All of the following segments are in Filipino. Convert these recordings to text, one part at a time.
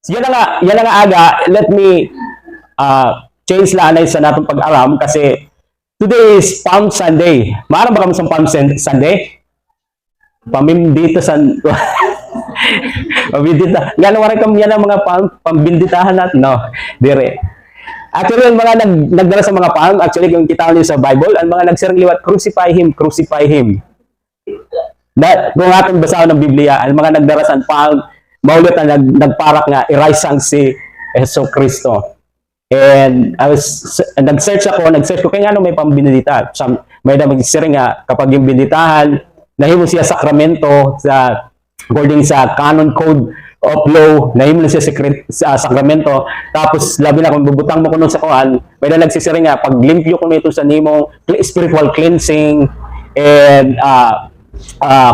Yan na nga aga, let me change lanay sa natong pag-aram kasi today is Palm Sunday. Maaaring ba kami sa Palm Sunday? Pamindita san pambindita. Nga naman kami yan ang mga pambinditahan natin. No, dire. Actually, ang mga nagdala sa mga palm, actually, kung kita niyo sa Bible, ang mga nagsirang liwat, crucify Him, crucify Him. Kung ating basahan ng Biblia, ang mga nagdala sa palm, maulit na nagparak nga, iraisang si Yeso Cristo. And nag-search ko, kaya nga may pambindita. May nag-siring nga, kapag yung binditahan, nahimo siya sakramento sa according sa canon code of law, nahimo na siya sa sakramento. Tapos labi na kung bubutang mo kuno sa kuan, may na nagsisiring nga pag limpyo ko nito sa nimo spiritual cleansing and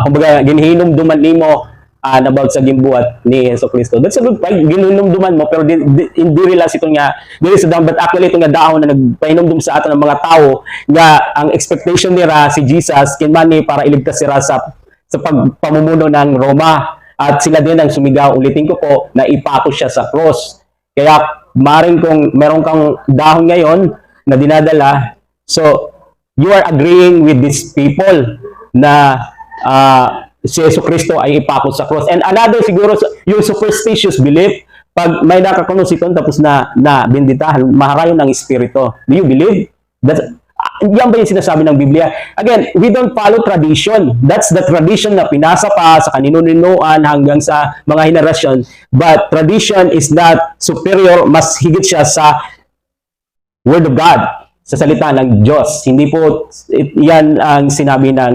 kumbaga ginhinumduman nimo about sa gimbuhat ni Yeso Cristo. That's a good point. Ginhinumduman mo pero hindi realize ito nga dili sa but actually ito nga daon na nagpahinumdum sa aton ng mga tao nga ang expectation nila si Jesus kinmani para iligtas sila sa pagpamumuno ng Roma at sila din ang sumigaw, ulitin ko po, na ipako siya sa cross. Kaya maring kung meron kang dahon ngayon na dinadala, so you are agreeing with these people na si Yesu Cristo ay ipako sa cross. And another siguro, yung superstitious belief, pag may nakakunos ito tapos na binditahan, maharayon ng espiritu. Do you believe? Yan ba yung sinasabi ng Biblia? Again, we don't follow tradition. That's the tradition na pinasa pa sa kanino-ninuan hanggang sa mga henerasyon. But tradition is not superior, mas higit siya sa Word of God, sa salita ng Diyos. Hindi po yan ang sinabi ng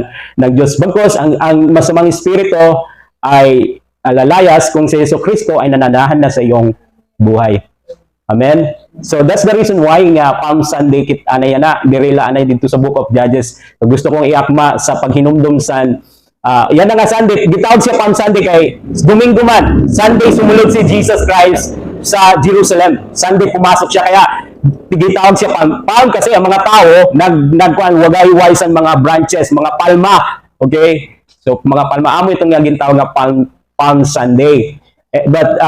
Diyos. Bagkus, ang masamang espiritu ay lalayas kung si Yesu Cristo ay nananahan na sa iyong buhay. Amen? So that's the reason why nga Palm Sunday kit anay na dirila anay dito sa Book of Judges. Gusto kong iakma sa paghinumdum sa yan na nga Sunday, gitawag siya Palm Sunday kay Domingo man. Sunday sumulod si Jesus Christ sa Jerusalem. Sunday pumasok siya kaya gitawag siya palm kasi ang mga tao nagkuan wagay-wise ang mga branches, mga palma. Okay? So mga palma amo itong nga gitawag nga Palm Sunday. But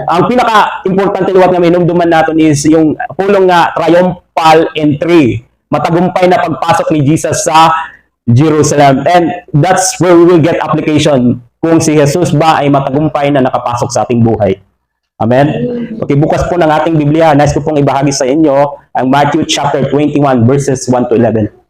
ang pinaka-importante liwat nga minumduman natin is yung pulong nga triumphal entry. Matagumpay na pagpasok ni Jesus sa Jerusalem. And that's where we will get application kung si Jesus ba ay matagumpay na nakapasok sa ating buhay. Amen? Okay, bukas po ng ating Biblia. Nice ko pong ibahagi sa inyo ang Matthew chapter 21 verses 1 to 11.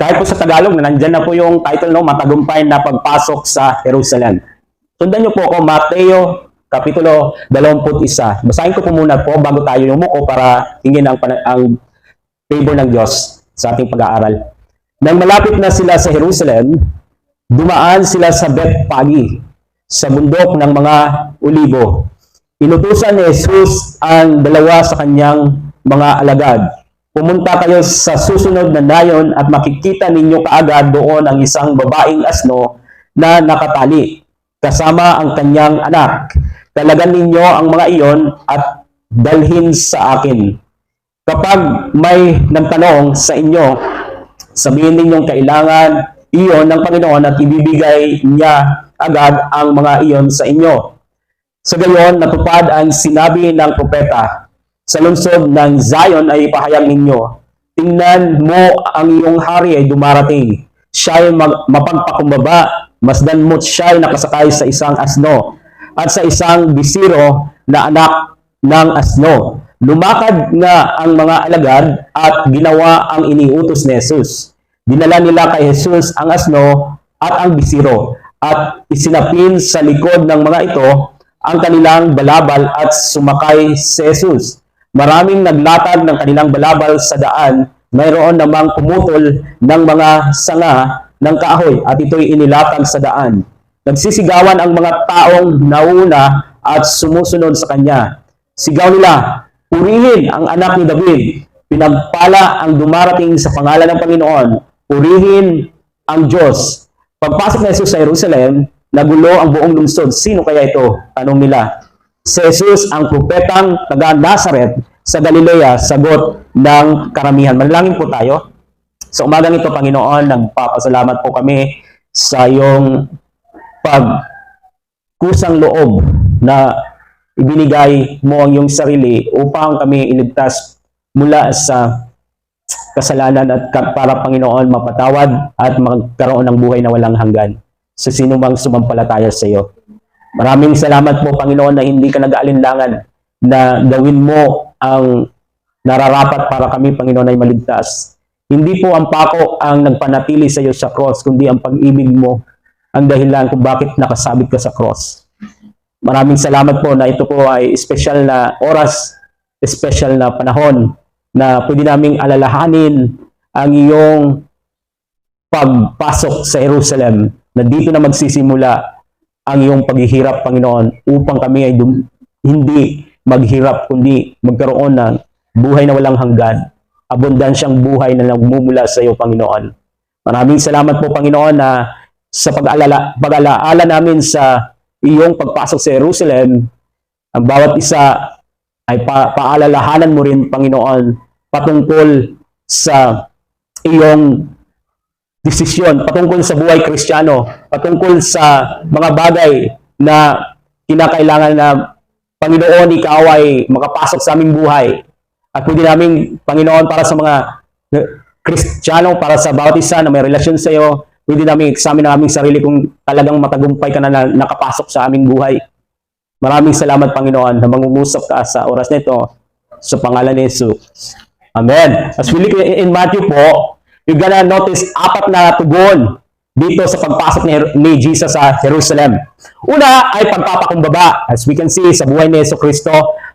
Kahit po sa Tagalog, na nandyan na po yung title, no, matagumpay na pagpasok sa Jerusalem. Sundan niyo po ako, Mateo, Kapitulo 21. Basahin ko po muna po bago tayo yumuko para tingin ang favor ng Diyos sa ating pag-aaral. Nang malapit na sila sa Jerusalem, dumaan sila sa Bethphage, sa bundok ng mga Olibo. Inutusan ni Jesus ang dalawa sa kanyang mga alagad. Pumunta kayo sa susunod na nayon at makikita ninyo kaagad doon ang isang babaeng asno na nakatali, kasama ang kanyang anak. Talagan ninyo ang mga iyon at dalhin sa akin. Kapag may nagtanong sa inyo, sabihin ninyong kailangan iyon ng Panginoon at ibibigay niya agad ang mga iyon sa inyo. Sa gayon, natupad ang sinabi ng propeta, sa lungsod ng Zion ay ipahayag ninyo, tingnan mo ang iyong hari ay dumarating. Siya ay mapagpakumbaba, masdan mo't siya ay nakasakay sa isang asno at sa isang bisiro na anak ng asno. Lumakad nga ang mga alagad at ginawa ang iniutos ni Jesus. Dinala nila kay Jesus ang asno at ang bisiro at isinapin sa likod ng mga ito ang kanilang balabal at sumakay si Jesus. Maraming naglatag ng kanilang balabal sa daan, mayroon namang pumutol ng mga sanga ng kahoy at ito'y inilatag sa daan. Nagsisigawan ang mga taong nauna at sumusunod sa kanya. Sigaw nila, purihin ang anak ni David, pinagpala ang dumarating sa pangalan ng Panginoon, purihin ang Diyos. Pagpasok ni Jesus sa Jerusalem, nagulo ang buong lungsod. Sino kaya ito? Tanong nila. Si Jesus ang propetang taga Nazareth sa Galilea, sagot ng karamihan. Manalangin po tayo. Sa umagang ito, Panginoon, nagpapasalamat po kami sa iyong pagkusang loob na ibinigay mo ang iyong sarili upang kami iligtas mula sa kasalanan at para, Panginoon, mapatawad at magkaroon ng buhay na walang hanggan sa sino mang sumampalataya sa iyo. Maraming salamat po, Panginoon, na hindi ka nag-aalinlangan na gawin mo ang nararapat para kami, Panginoon, ay maligtas. Hindi po ang pako ang nagpanatili sa iyo sa cross, kundi ang pag-ibig mo ang dahilan kung bakit nakasabit ka sa cross. Maraming salamat po na ito po ay special na oras, special na panahon na pwede naming alalahanin ang iyong pagpasok sa Jerusalem, na dito na magsisimula ang iyong paghihirap, Panginoon, upang kami ay hindi maghirap, kundi magkaroon ng buhay na walang hanggan, abundansyang buhay na nagmumula sa iyo, Panginoon. Maraming salamat po, Panginoon, na sa pag-alaala namin sa iyong pagpasok sa Jerusalem, ang bawat isa ay paalalahanan mo rin, Panginoon, patungkol sa iyong desisyon, patungkol sa buhay Kristiyano, patungkol sa mga bagay na kinakailangan na, Panginoon, ikaw ay makapasok sa aming buhay. At pwede namin, Panginoon, para sa mga Kristiyano, para sa bawat isa na may relasyon sa iyo, pwede namin examine ang aming sarili kung talagang matagumpay ka na nakapasok sa aming buhay. Maraming salamat, Panginoon, na mangungusap ka sa oras na ito sa pangalan ni Jesus. Amen. As we look in Matthew po, you're gonna notice 4 na tugon dito sa pagpasok ni Jesus sa Jerusalem. Una ay pagpapakumbaba, as we can see sa buhay ni Jesucristo.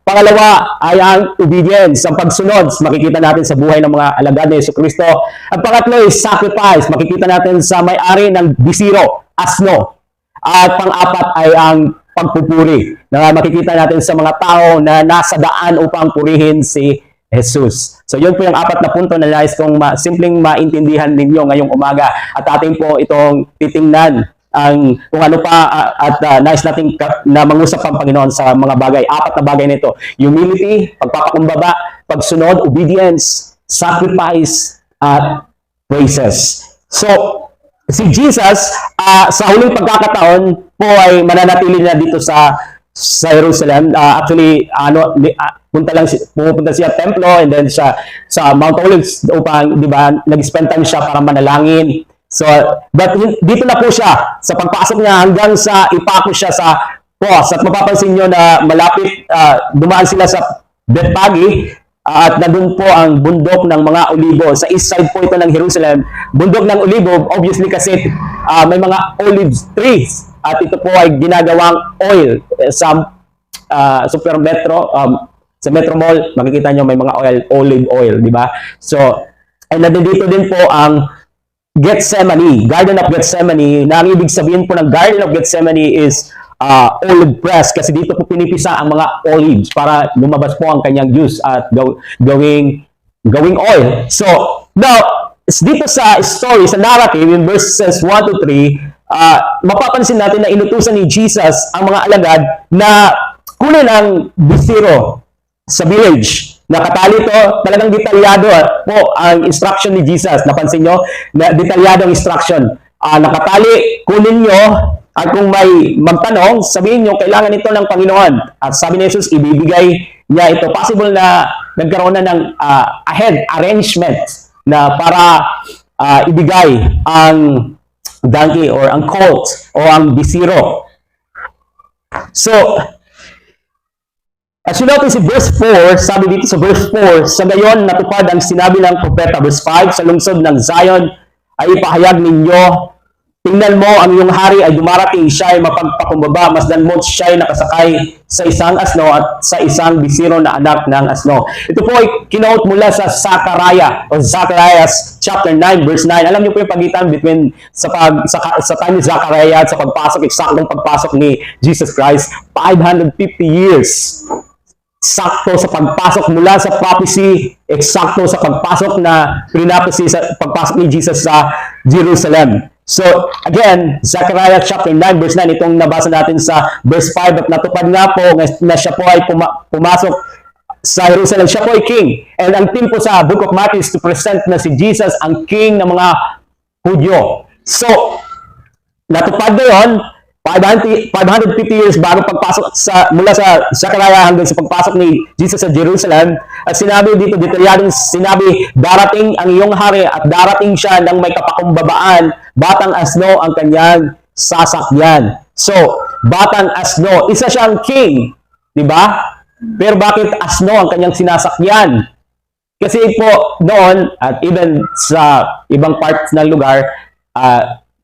Pangalawa ay ang obedience, ang pagsunod. Makikita natin sa buhay ng mga alagad ni Jesucristo. At pangatlo is sacrifice. Makikita natin sa may-ari ng bisiro, asno. At pang-apat ay ang pagpupuri, na makikita natin sa mga tao na nasa daan upang purihin si Jesus. So yun po yung 4 na punto na nais kong simpleng maintindihan ninyo ngayong umaga. At ating po itong titingnan ang kung ano pa at nais natin na mangusap ang Panginoon sa mga bagay. 4 na bagay nito: humility, pagpapakumbaba, pagsunod, obedience, sacrifice, at praises. So si Jesus sa huling pagkakataon po ay mananatili na dito sa Jerusalem. Actually, pumunta siya templo, and then sa Mount Olives upang, di ba, nag-spend time siya para manalangin. So, but dito na po siya sa pagpasok niya hanggang sa ipako siya sa cross. At mapapansin niyo na malapit, dumaan sila sa Bethphage, at nandun po ang bundok ng mga olibo. Sa east side po ito ng Jerusalem, bundok ng olibo, obviously kasi may mga olive trees. At ito po ay ginagawang oil sa Super Metro, sa Metro Mall, makikita nyo may mga olive oil, di ba? So, ay nandito din po ang Gethsemane, Garden of Gethsemane, na ang ibig sabihin po ng Garden of Gethsemane is olive press, kasi dito po pinipisa ang mga olives para lumabas po ang kanyang juice at gawing oil. So, now, dito sa story, sa narrative, in verses 1 to 3, mapapansin natin na inutusan ni Jesus ang mga alagad na kunin ang bisiro sa village. Nakatali to, talagang detalyado po ang instruction ni Jesus. Napansin nyo? Na detalyado ang instruction. Nakatali, kunin nyo, at kung may magtanong, sabihin nyo, kailangan ito ng Panginoon. At sabi ni Jesus, ibibigay niya ito. Possible na nagkaroon na ng ahead arrangement na para ibigay ang donkey or ang colt o ang bisiro. So, as you notice in verse 4, sabi dito sa verse 4, sa gayon natupad ang sinabi ng propeta. Verse 5, sa lungsod ng Zion ay ipahayag ninyo, tingnan mo, ang iyong hari ay dumarating, siya ay mapagpakumbaba, masdan mo siya ay nakasakay sa isang asno at sa isang bisiro na anak ng asno. Ito po ay kinote mula sa Zechariah o Zacharias chapter 9 verse 9. Alam niyo po yung pagitan between sa time ni Zechariah at sa pagpasok, eksaktong pagpasok ni Jesus Christ, 550 years. Sakto sa pagpasok mula sa prophecy, eksakto sa pagpasok na pinapasi sa pagpasok ni Jesus sa Jerusalem. So, again, Zechariah chapter 9, verse 9, itong nabasa natin sa verse 5, at natupad nga po na siya po ay pumasok sa Jerusalem. Siya po ay king. And ang theme po sa Book of Matthew is to present na si Jesus ang king ng mga Hudyo. So, natupad na yun, 550 years bago pagpasok mula sa Zechariah hanggang sa pagpasok ni Jesus sa Jerusalem. At sinabi dito, detalyadong sinabi, darating ang iyong hari at darating siya ng may kapakumbabaan, batang asno ang kanyang sasakyan. So, batang asno, isa siyang king, di ba? Pero bakit asno ang kanyang sinasakyan? Kasi po noon, at even sa ibang parts ng lugar,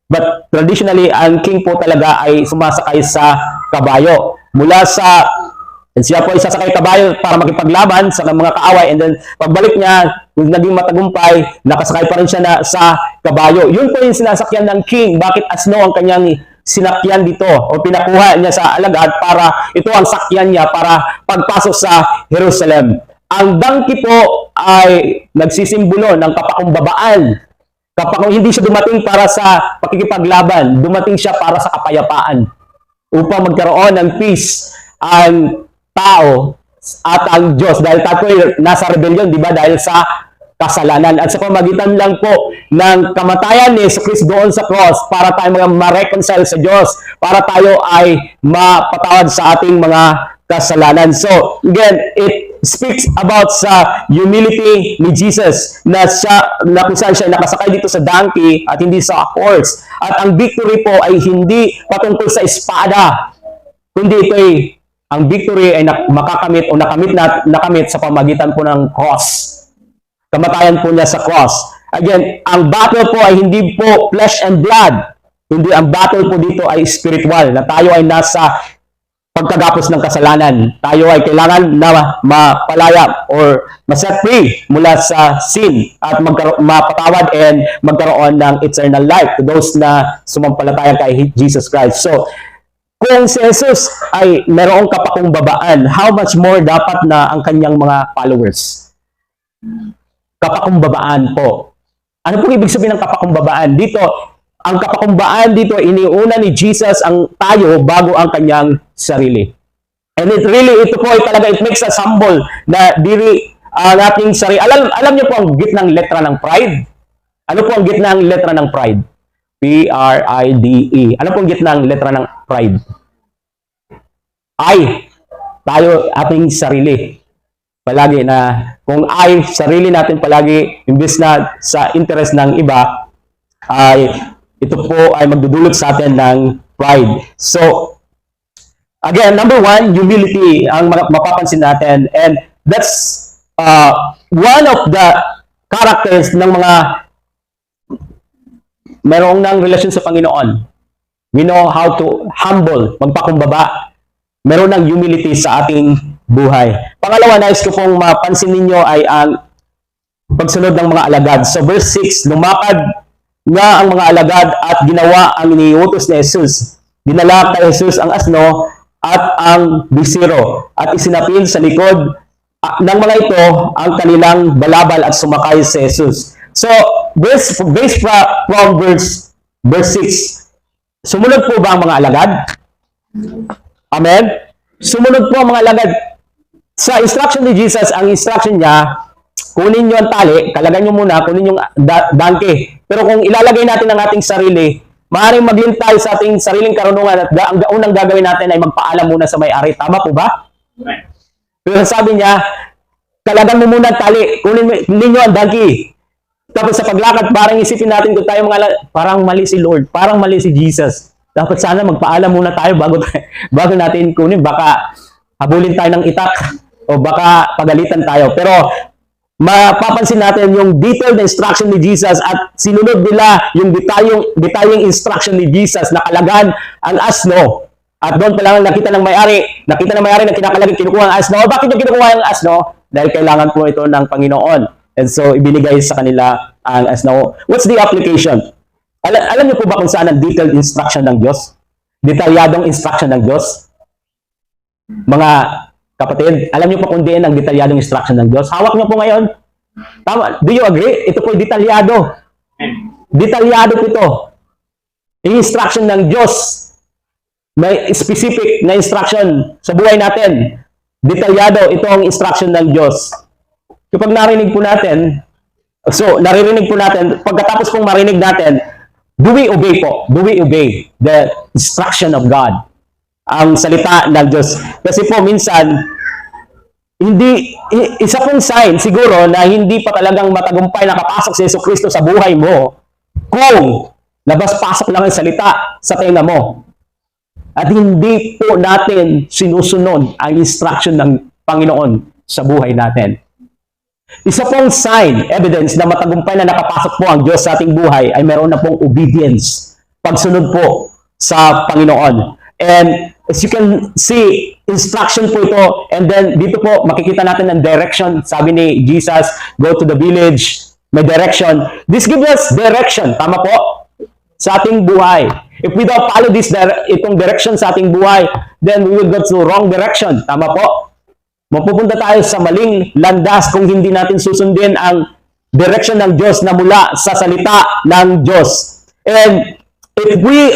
but traditionally, ang king po talaga ay sumasakay sa kabayo. Mula sa, siya po ay sasakay kabayo para makipaglaban sa mga kaaway, and then pagbalik niya, kung naging matagumpay, nakasakay pa rin siya sa kabayo. Yun po yung sinasakyan ng king. Bakit asno ang kanyang sinakyan dito o pinakuha niya sa alagad para ito ang sakyan niya para pagpasok sa Jerusalem. Ang donkey po ay nagsisimbolo ng kapakumbabaan. Kapag hindi siya dumating para sa pakikipaglaban, dumating siya para sa kapayapaan upang magkaroon ng peace ang tao at ang Diyos. Dahil tayo nasa rebellion, di ba? Dahil sa kasalanan. At sa pamagitan lang po ng kamatayan ni Jesus Christ doon sa cross para tayo ma-reconcile sa Diyos, para tayo ay mapatawad sa ating mga kasalanan. So, again, it speaks about sa humility ni Jesus na kung saan siya nakasakay dito sa donkey at hindi sa horse. At ang victory po ay hindi patungkol sa espada, kundi ito ay ang victory ay makakamit o nakamit sa pamagitan po ng cross. Kamatayan po niya sa cross. Again, ang battle po ay hindi po flesh and blood, kundi ang battle po dito ay spiritual, na tayo ay nasa pagkagapos ng kasalanan. Tayo ay kailangan na mapalaya or ma-set free mula sa sin at mapatawad and magkaroon ng eternal life to those na sumampalataya kay Jesus Christ. So, kung si Jesus ay mayroong kapakumbabaan, how much more dapat na ang kanyang mga followers? Kapakumbabaan po. Ano po ibig sabihin ng kapakumbabaan? Dito, ang kapakumbabaan dito, iniuna ni Jesus ang tayo bago ang kanyang sarili. And ito po ay talaga, it makes us humble na diri ang ating sarili. Alam niyo po ang gitnang letra ng pride? Ano po ang gitnang letra ng pride? P-R-I-D-E. Ano po ang gitnang letra ng pride? I. Tayo, ating sarili. Palagi na, kung I, sarili natin palagi, imbes na sa interest ng iba, ay ito po ay magdudulot sa atin ng pride. So, again, number one, humility ang mapapansin natin. And that's one of the characters ng mga mayroong ng relasyon sa Panginoon. We know how to humble, magpakumbaba. Meron ng humility sa ating buhay. Pangalawa, nais ko pong mapansin ninyo ay ang pagsunod ng mga alagad. So, verse 6, lumakad nga ang mga alagad at ginawa ang iniutos ni Jesus. Dinala kay Jesus ang asno at ang bisiro at isinapil sa likod ng mga ito ang kanilang balabal at sumakay si Jesus. So, based from verse 6, sumunod po ba ang mga alagad? Amen? Sumunod po ang mga alagad. Sa instruction ni Jesus, ang instruction niya, kunin nyo ang tali, kalagan nyo muna, kunin yung donkey. Pero kung ilalagay natin ang ating sarili, maaaring maglintay sa ating sariling karunungan at ang unang gagawin natin ay magpaalam muna sa may-ari. Tama po ba? Pero sabi niya, kalagan mo muna ang tali, kunin nyo ang donkey. Tapos sa paglakad, parang isipin natin kung tayo parang mali si Lord, parang mali si Jesus. Dapat sana magpaalam muna tayo bago natin kunin. Baka habulin tayo ng itak o baka pagalitan tayo. Pero mapapansin natin yung detailed instruction ni Jesus at sinunod nila yung detalyeng instruction ni Jesus na kalagan ang asno. At doon pa lang nakita ng may-ari na kinakalagin, kinukuha ang asno. O bakit yung kinukuha ang asno? Dahil kailangan po ito ng Panginoon. And so, ibinigay sa kanila ang asno. What's the application? Alam niyo po ba kung saan ang detailed instruction ng Diyos? Detalyadong instruction ng Diyos? Mga kapatid, alam niyo po kung diin ang detalyadong instruction ng Diyos? Hawak niyo po ngayon. Tama. Do you agree? Ito po detalyado. Detalyado po ito. Yung instruction ng Diyos, may specific na instruction sa buhay natin. Detalyado, ito ang instruction ng Diyos. Kapag narinig po natin, naririnig po natin, pagkatapos pong marinig natin, do we obey po? Do we obey the instruction of God? Ang salita ng Diyos. Kasi po minsan, isa pong sign siguro na hindi pa talagang matagumpay nakapasok si Jesucristo sa buhay mo kung labas-pasok lang ang salita sa tenga mo. At hindi po natin sinusunod ang instruction ng Panginoon sa buhay natin. Isa pong sign, evidence na matagumpay na nakapasok po ang Diyos sa ating buhay ay meron na pong obedience, pagsunod po sa Panginoon. And as you can see, instruction po ito. And then dito po makikita natin ang direction. Sabi ni Jesus, go to the village, may direction. This gives us direction, tama po, sa ating buhay. If we don't follow itong direction sa ating buhay, then we will go to wrong direction. Tama po? Mapupunta tayo sa maling landas kung hindi natin susundin ang direction ng Diyos na mula sa salita ng Diyos. And if we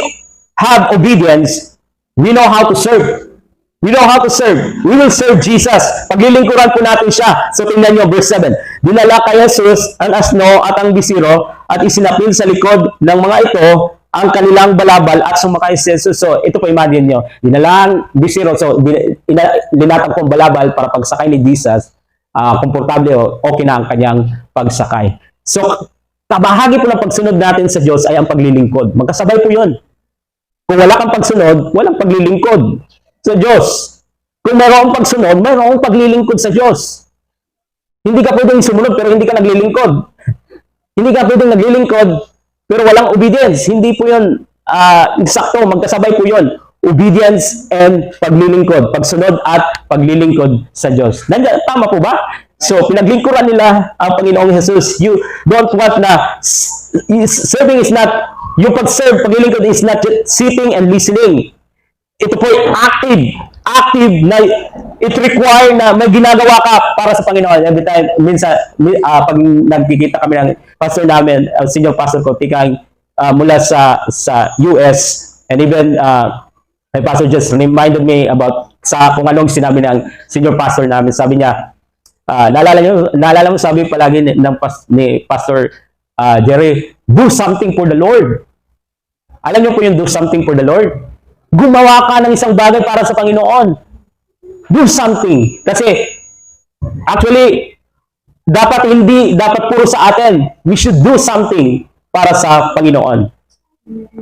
have obedience, we know how to serve. We know how to serve. We will serve Jesus. Paglilingkuran po natin siya. So tingnan nyo, verse 7. Dinala kay Jesus ang asno at ang bisiro at isinapil sa likod ng mga ito ang kanilang balabal at sumakay si Jesus. So ito po imagine nyo. Dinala ang bisiro. So linatag po ang balabal para pagsakay ni Jesus. Komportable o okay na ang kanyang pagsakay. So kabahagi po ng pagsunod natin sa Diyos ay ang paglilingkod. Magkasabay po yun. Kung wala kang pagsunod, walang paglilingkod sa Diyos. Kung mayroong pagsunod, mayroong paglilingkod sa Diyos. Hindi ka pwedeng sumunod pero hindi ka naglilingkod. Hindi ka pwedeng naglilingkod pero walang obedience. Hindi po yun eksakto. Magkasabay po yun. Obedience and paglilingkod. Pagsunod at paglilingkod sa Diyos. Tama po ba? So, pinaglingkuran nila ang Panginoong Jesus. You don't want na serving is not, yung pag-serve, paglilingkod is not just sitting and listening. Ito po active na it require na may ginagawa ka para sa Panginoon. Every time, minsan, pag nagkikita kami ng pastor namin, senior pastor ko, tikang mula sa US, and even my pastor just reminded me about kung anong sinabi ng senior pastor namin. Sabi niya, naalala mo sabi palagi ni Pastor Jerry, do something for the Lord. Alam niyo po yung do something for the Lord? Gumawa ka ng isang bagay para sa Panginoon. Do something. Kasi, actually, dapat puro sa atin. We should do something para sa Panginoon.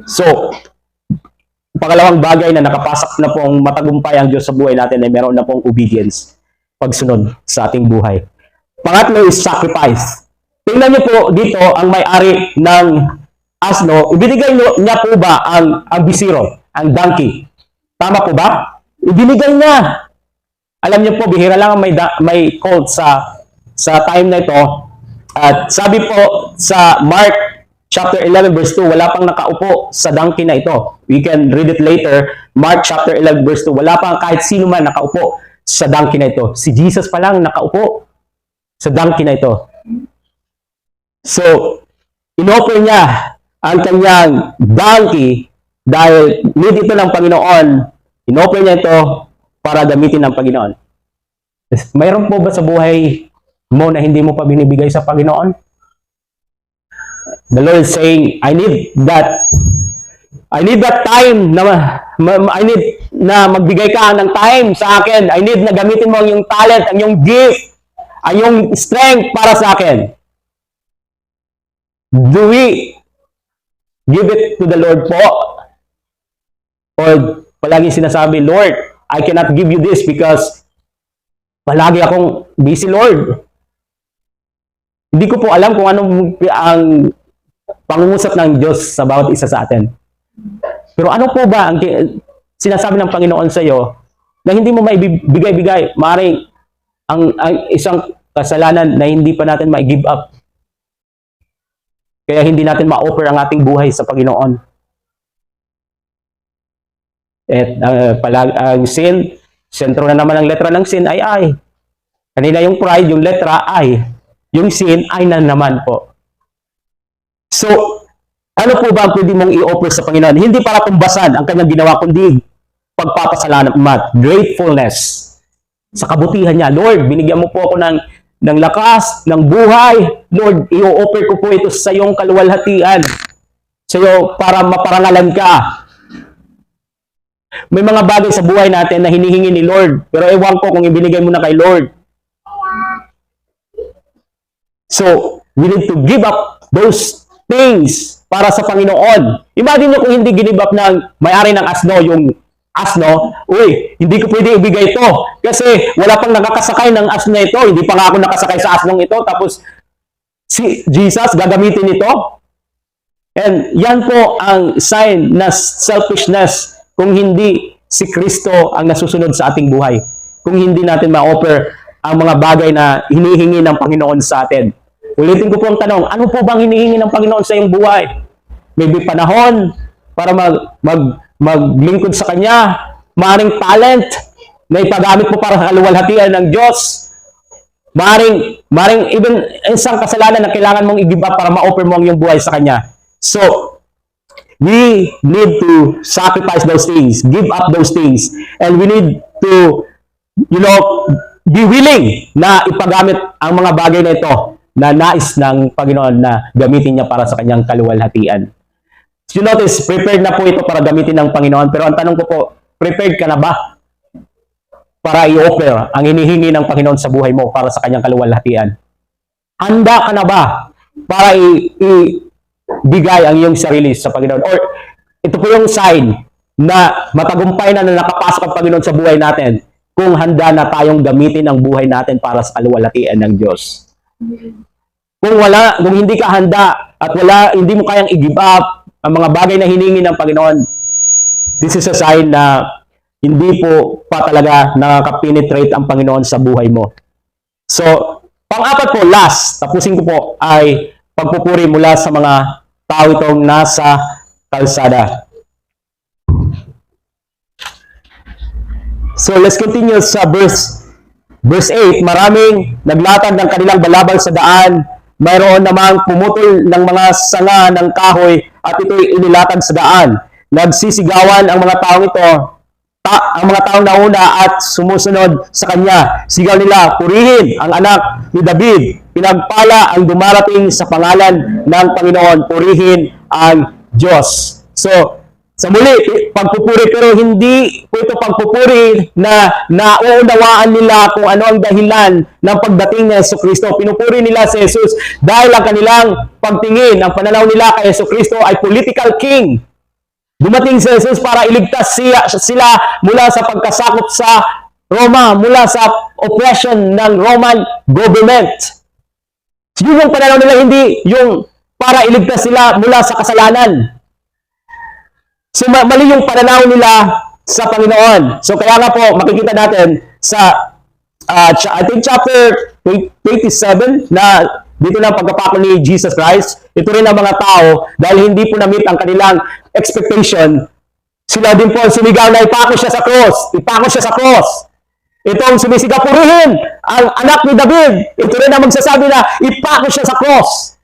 So, pangalawang bagay na nakapasok na pong matagumpay ang Diyos sa buhay natin ay meron na pong obedience, pagsunod sa ating buhay. Pangatlo is sacrifice. Tingnan niyo po dito ang may-ari ng asno, ibinigay niya po ba ang bisiro, ang donkey? Tama po ba? Ibinigay niya. Alam niyo po, bihira lang ang may colt sa time na ito. At sabi po sa Mark chapter 11 verse 2, wala pang nakaupo sa donkey na ito. We can read it later. Mark chapter 11 verse 2, wala pang kahit sino man nakaupo sa donkey na ito. Si Jesus pa lang nakaupo sa donkey na ito. So, inoffer niya ang kanyang donkey dahil need ito ng Panginoon. Inoffer niya ito para gamitin ng Panginoon. Mayroon po ba sa buhay mo na hindi mo pa binibigay sa Panginoon? The Lord is saying, I need that time I need na magbigay ka ng time sa akin. I need na gamitin mo ang iyong talent, ang iyong gift, ang iyong strength para sa akin. Do we give it to the Lord po? Or palagi sinasabi, Lord, I cannot give you this because palagi akong busy, Lord. Hindi ko po alam kung anong ang pangungusap ng Diyos sa bawat isa sa atin. Pero ano po ba ang sinasabi ng Panginoon sa iyo na hindi mo maibigay-bigay? Maaaring ang isang kasalanan na hindi pa natin ma-give up. Kaya hindi natin ma-offer ang ating buhay sa Panginoon. At ang sin, sentro na naman ang letra ng sin ay I. Kanina yung pride, yung letra I. Yung sin ay na naman po. So, Ano po ba ang pwede mong i-offer sa Panginoon? Hindi para tumbasan ang kanyang ginawa, kundi pagpapasalamat, gratefulness sa kabutihan niya. Lord, binigyan mo po ako ng lakas, ng buhay. Lord, i-offer ko po ito sa iyong kaluwalhatian. Sa iyo para maparangalan ka. May mga bagay sa buhay natin na hinihingi ni Lord, pero ewan ko kung ibinigay mo na kay Lord. So, we need to give up those things para sa Panginoon. Imagine nyo kung hindi give up ng may-ari ng asno, yung asno, uy, hindi ko pwede ibigay ito. Kasi wala pang nakakasakay ng asno ito. Hindi pa nga ako nakasakay sa asnong ito. Tapos, si Jesus gagamitin ito. And yan po ang sign na selfishness kung hindi si Kristo ang nasusunod sa ating buhay. Kung hindi natin ma-offer ang mga bagay na hinihingi ng Panginoon sa atin. Ulitin ko po ang tanong, ano po bang hinihingi ng Panginoon sa iyong buhay? Maybe panahon para maglingkod sa Kanya, maaaring talent na ipagamit mo para sa kaluwalhatian ng Diyos, maaaring even isang kasalanan na kailangan mong i-give up para ma-offer mo ang iyong buhay sa Kanya. So, we need to sacrifice those things, give up those things, and we need to, be willing na ipagamit ang mga bagay na ito na nais ng Panginoon na gamitin niya para sa kanyang kaluwalhatian. So you notice, prepared na po ito para gamitin ng Panginoon. Pero ang tanong ko po, prepared ka na ba para i-offer ang hinihingi ng Panginoon sa buhay mo para sa kanyang kaluwalhatian? Handa ka na ba para ibigay ang iyong sarili sa Panginoon? Or ito po yung sign na matagumpay na nakapasok ang Panginoon sa buhay natin kung handa na tayong gamitin ang buhay natin para sa kaluwalhatian ng Diyos. Kung hindi ka handa at hindi mo kayang i-give up ang mga bagay na hiningi ng Panginoon, this is a sign na hindi po pa talaga nakaka-penetrate ang Panginoon sa buhay mo. So, pang-apat po, last, tapusin ko po, ay pagpupuri mula sa mga tao itong nasa kalsada. So, let's continue sa verse 8, maraming naglatag ng kanilang balabal sa daan, mayroon namang pumutol ng mga sanga ng kahoy at ito'y inilatag sa daan. Nagsisigawan ang mga taong ito, ang mga taong nauna at sumusunod sa kanya. Sigaw nila, purihin ang anak ni David. Pinagpala ang dumarating sa pangalan ng Panginoon. Purihin ang Diyos. So, sa muli, pagpupuri, pero hindi po ito pagpupuri na nauunawaan nila kung ano ang dahilan ng pagdating ni Jesucristo. Pinupuri nila si Jesus dahil ang kanilang pagtingin, ang pananaw nila kay Jesucristo ay political king. Dumating si Jesus para iligtas sila mula sa pagkasakop sa Roma, mula sa oppression ng Roman government. Yun yung pananaw nila, hindi yung para iligtas sila mula sa kasalanan. So, mali yung pananaw nila sa Panginoon. So, kaya nga po, makikita natin sa, I think, chapter 27, na dito na pagkapako ni Jesus Christ, ito rin ang mga tao, dahil hindi po na-meet ang kanilang expectation, sila din po sumigaw na ipako siya sa cross. Ipako siya sa cross. Itong sumisigaw, purihin ang anak ni David. Ito rin ang magsasabi na ipako siya sa cross.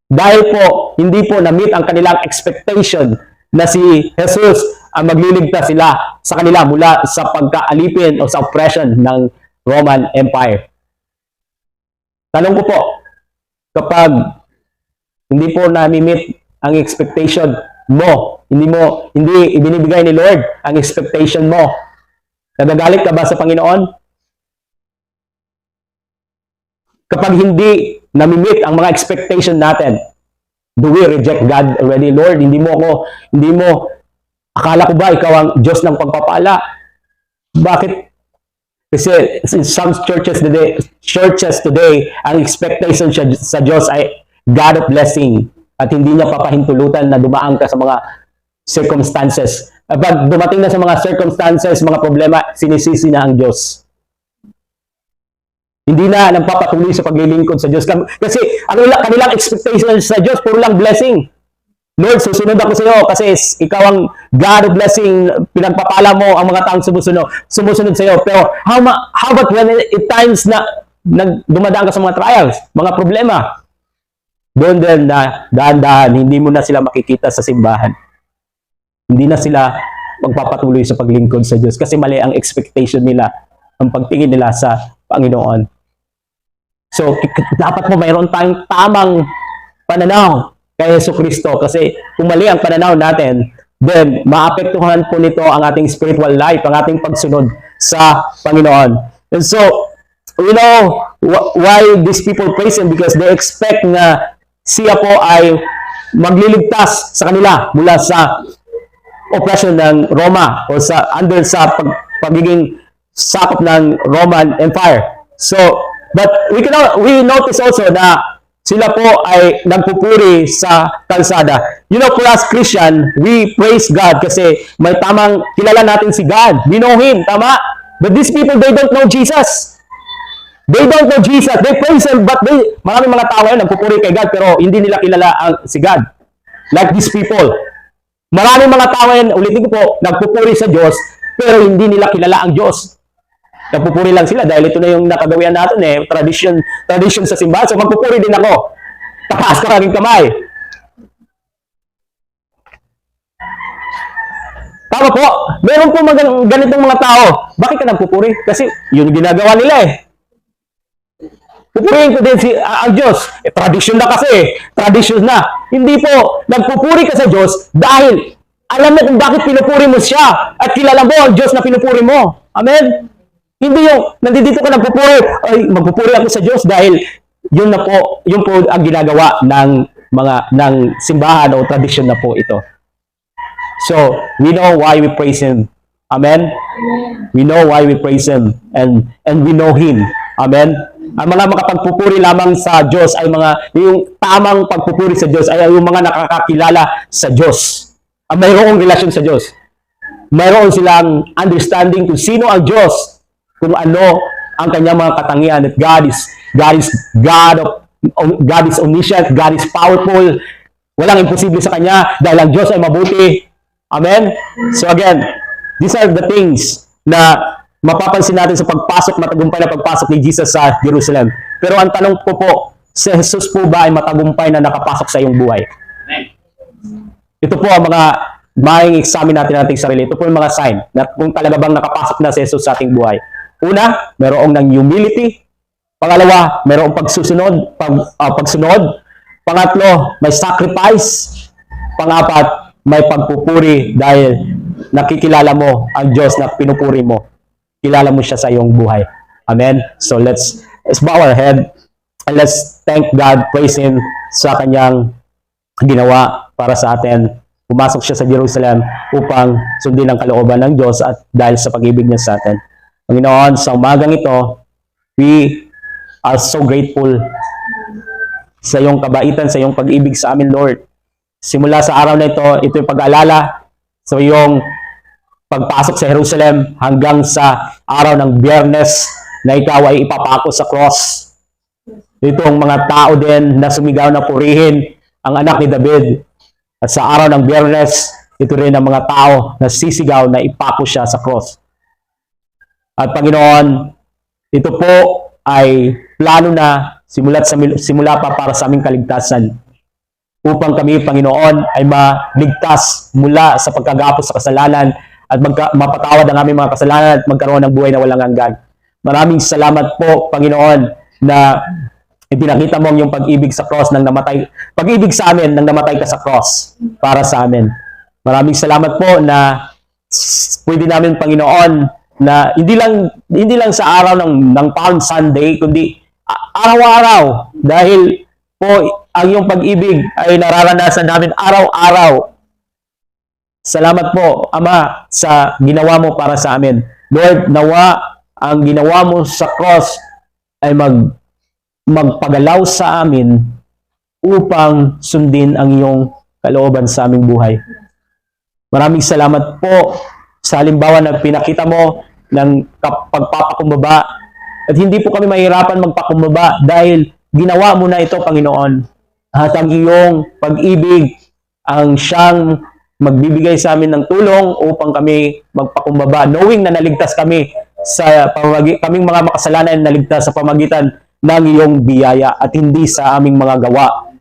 Dahil po, hindi po na-meet ang kanilang expectation na si Jesus ang magliligtas sila sa kanila mula sa pagkaalipin o sa oppression ng Roman Empire. Tanong ko po, kapag hindi po na-meet ang expectation mo, hindi ibinibigay ni Lord ang expectation mo, nagagalit ka ba sa Panginoon? Kapag hindi na-meet ang mga expectation natin, do we reject God already? Lord, akala ko ba ikaw ang Diyos ng pagpapala? Bakit? Kasi in some churches today, ang expectation sa Diyos ay God of blessing at hindi niya papahintulutan na dumaan ka sa mga circumstances. Pag dumating na sa mga circumstances, mga problema, sinisisi na ang Diyos. Hindi na nagpapatuloy sa paglilingkod sa Diyos. Kasi ang kanilang expectation sa Diyos, puro lang blessing. Lord, susunod ako sa iyo kasi ikaw ang God of blessing. Pinagpapala mo ang mga taong sumusunod sa iyo. Pero how about when at times na dumadaan ka sa mga trials, mga problema? doon din na dahan-dahan, hindi mo na sila makikita sa simbahan. Hindi na sila magpapatuloy sa paglingkod sa Diyos kasi mali ang expectation nila, ang pagtingin nila sa Panginoon. So, dapat mo mayroon tayong tamang pananaw kay Jesucristo kasi kung mali ang pananaw natin, then maapektuhan po nito ang ating spiritual life, ang ating pagsunod sa Panginoon. And so, we know why these people praise Him because they expect na siya po ay magliligtas sa kanila mula sa oppression ng Roma o sa pagiging sakop ng Roman Empire. So, but we notice also na sila po ay nagpupuri sa kalsada. You know, for us Christian, we praise God kasi may tamang kilala natin si God. We know Him, tama? But these people, they don't know Jesus. They don't know Jesus. They praise Him, but maraming mga tao ngayon nagpupuri kay God pero hindi nila kilala si God. Like these people. Maraming mga tao ngayon, ulitin ko po, nagpupuri sa Diyos pero hindi nila kilala ang Diyos. Nagpupuri lang sila dahil ito na yung nakagawian natin tradition sa simbahan. So magpupuri din ako. Takaas ka rin kamay. Tama po. Meron po ganitong mga tao. Bakit ka nagpupuri? Kasi yun ginagawa nila eh. Pupurihin ko din ang Diyos. Tradition na kasi. Tradition na. Hindi po. Nagpupuri ka sa Diyos dahil alam mo kung bakit pinupuri mo siya at kilala mo ang Diyos na pinupuri mo. Amen? Hindi yung nandito ka nagpupuri. Ay, magpupuri ako sa Diyos dahil yun po ang ginagawa ng simbahan o tradition na po ito. So, we know why we praise Him. Amen? We know why we praise Him and we know Him. Amen? Ang mga makapagpupuri lamang sa Diyos ay yung tamang pagpupuri sa Diyos ay yung mga nakakakilala sa Diyos. Ang mayroong relasyon sa Diyos. Mayroon silang understanding kung sino ang Diyos, kung ano ang kanyang mga katangian, that God is omniscient, God is powerful, walang imposible sa Kanya dahil ang Diyos ay mabuti. Amen? So again, these are the things na mapapansin natin sa matagumpay na pagpasok ni Jesus sa Jerusalem. Pero ang tanong ko po, si Jesus po ba ay matagumpay na nakapasok sa iyong buhay? Ito po ang mga maing examine natin ating sarili. Ito po yung mga sign na kung talaga bang nakapasok na si Jesus sa ating buhay. Una, mayroong ng humility. Pangalawa, mayroong pagsunod. Pangatlo, may sacrifice. Pangapat, may pagpupuri dahil nakikilala mo ang Diyos na pinupuri mo. Kilala mo siya sa iyong buhay. Amen? So let's bow our head and let's thank God, praise Him sa Kanyang ginawa para sa atin. Pumasok siya sa Jerusalem upang sundin ang kalooban ng Diyos at dahil sa pag-ibig niya sa atin. Panginoon, sa umagang ito, we are so grateful sa iyong kabaitan, sa iyong pag-ibig sa amin, Lord. Simula sa araw na ito yung pag-aalala sa iyong pagpasok sa Jerusalem hanggang sa araw ng Biyernes na ikaw ay ipapako sa cross. Itong mga tao din na sumigaw na purihin ang anak ni David. At sa araw ng Biyernes, ito rin ang mga tao na sisigaw na ipako siya sa cross. At Panginoon, ito po ay plano na simula pa para sa aming kaligtasan. Upang kami, Panginoon, ay maligtas mula sa pagkagapos sa kasalanan at mapatawad ang aming mga kasalanan at magkaroon ng buhay na walang hanggan. Maraming salamat po, Panginoon, na ipinakita mo ang iyong pag-ibig sa cross nang namatay. Pag-ibig sa amin nang namatay ka sa cross para sa amin. Maraming salamat po na pwede namin, Panginoon, na hindi lang sa araw ng Palm Sunday, kundi araw-araw dahil po ang iyong pag-ibig ay nararanasan namin araw-araw. Salamat po, Ama, sa ginawa mo para sa amin. Lord, nawa ang ginawa mo sa cross ay magpagalaw sa amin upang sundin ang iyong kalooban sa aming buhay. Maraming salamat po sa halimbawa na pinakita mo ng pagpapakumbaba at hindi po kami mahirapan magpakumbaba dahil ginawa mo na ito, Panginoon. At ang iyong pag-ibig ang siyang magbibigay sa amin ng tulong upang kami magpakumbaba, knowing na naligtas kami kaming mga makasalanan naligtas sa pamagitan ng iyong biyaya at hindi sa aming mga gawa.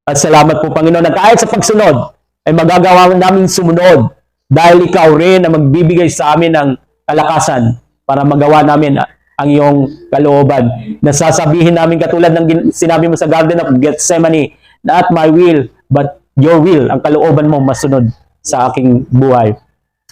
At salamat po, Panginoon, na kahit sa pagsunod, ay magagawa namin sumunod dahil ikaw rin ang magbibigay sa amin ng kalakasan para magawa namin ang iyong kalooban. Nasasabihin namin katulad ng sinabi mo sa Garden of Gethsemane, not my will, but your will, ang kalooban mo masunod sa aking buhay.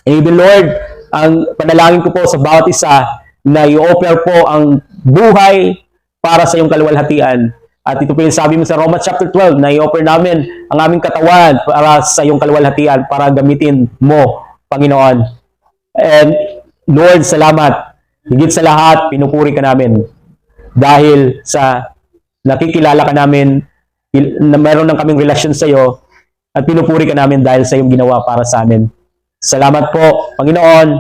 Even Lord, ang panalangin ko po sa bawat isa na i-offer po ang buhay para sa iyong kaluwalhatian. At ito po yung sabi mo sa Romans chapter 12 na i-offer namin ang aming katawan para sa iyong kaluwalhatian para gamitin mo, Panginoon. And Lord, salamat. Higit sa lahat, pinupuri ka namin dahil sa nakikilala ka namin na mayroon ng kaming relasyon sa iyo at pinupuri ka namin dahil sa iyong ginawa para sa amin. Salamat po, Panginoon,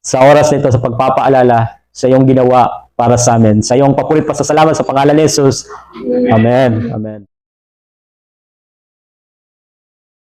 sa oras nito sa pagpapaalala sa iyong ginawa para sa amin. Sa iyong papurit pasasalamat sa pangalan ni Jesus. Amen. Amen.